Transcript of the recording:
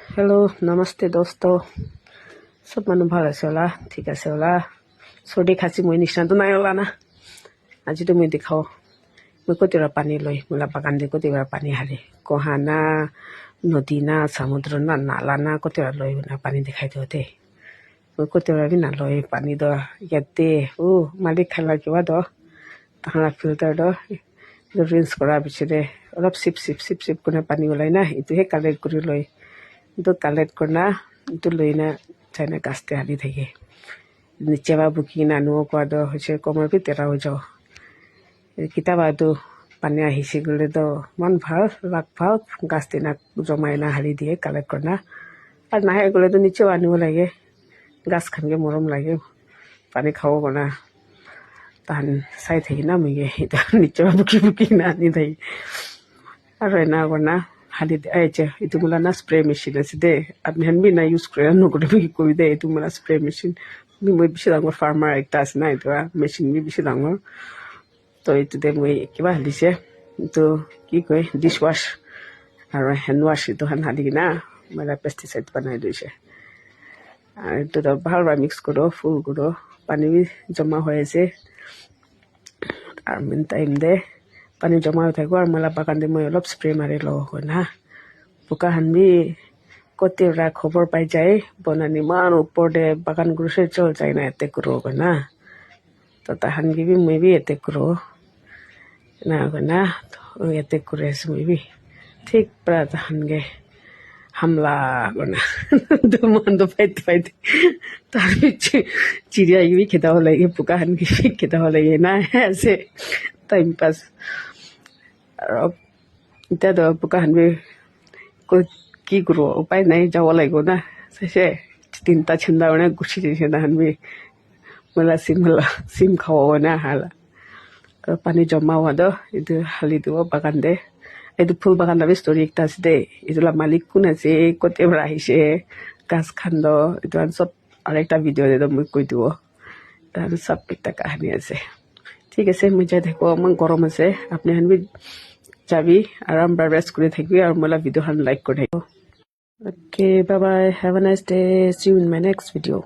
hello नमस्ते दोस्तों सब मानु ভাল আছে होला ঠিক আছে होला सर्दी खासी মই নিচিনা তো নাই होला না আজি তো মই দেখাও মই কতিরা পানী লৈ মোলা বাগান দি কতিরা পানী হালি কহানা নদী না সমুদ্র না নালা না কতিরা লৈ না পানী দেখাই দিও দে মই কতিরা বি না লৈ পানী দ ইয়াতে ও মালিক খালা কিবা দ তাহারা ফিল্টার দ রিন্স করা পিছনে অলপ সিপ সিপ সিপ সিপ করে পানী ওলাই না এটোহে কালেক্ট কৰি লৈ itu kalet korna itu loina china gaste hali thake niche ba buki na no kwa do hoche komor bi tera ho jao kitaba do pani ahise gole do man bhal lak bhal gaste na jomai na hali die kalet korna ar na he gole do niche ba anu lage gas khan ge morom lage pani khao bana tan sai thei na mi ge ita niche ba buki na ni thai ar na gona hali aje itu mula na spray machine ase de apni han bi na use kore no kore bi koi de itu mula spray machine mi moi bishi dangor farmer ekta ase na itu machine bi bishi dangor to itu de moi kiba hali se itu ki koi dishwash ar hand wash itu han hali na mala pesticide banai doise ar itu da bhal ba mix koro full koro pani bi jama hoye ase ar min time de pani jama হৈ থাকিব আৰু মলা বাগান দি মই অলপ spray মাৰি লওঁ হয় না পোকা হানবি কতিৰা খবৰ পাই যায় বনানি মান ওপৰতে বাগান গুৰুছে চল যায় না এতে কৰো হয় না তো তাহান গিবি মই বি এতে কৰো না হয় না তো এতে করে আছে মই বি ঠিক প্রা তাহান গে হামলা গনা দুমান দো ফাইট তার চিড়িয়া গিবি খেতা হলে পোকা হান গিবি খেতা হলে না আছে টাইম পাস এতিয়া তো পোকা হানবি কি করবো উপায় নাই যাব লাগিব না শেষে তিনটা চিন্তা মানে গুছি দিছে না হানবি মেলা সিম খাওয়াবো না হালা আর পানি জমা হওয়া দো এইটো হালি দিব বাগান দে এইটো ফুল বাগান দাবি ষ্টরি একটা আছে দে এইটোলা মালিক কোন আছে কতে আহিছে গাছ খান্দ এইটো সব আর একটা ভিডিও দে মই কৈ দিব তার সব একটা কাহিনী আছে ঠিক আছে মই যাই থাকো আমার গরম আছে আপনি হানবি যাবি আরাম রেস্ট করে থাকবি আর মোলা ভিডিও লাইক করে থাকো okay bye bye have a nice day C U in my next video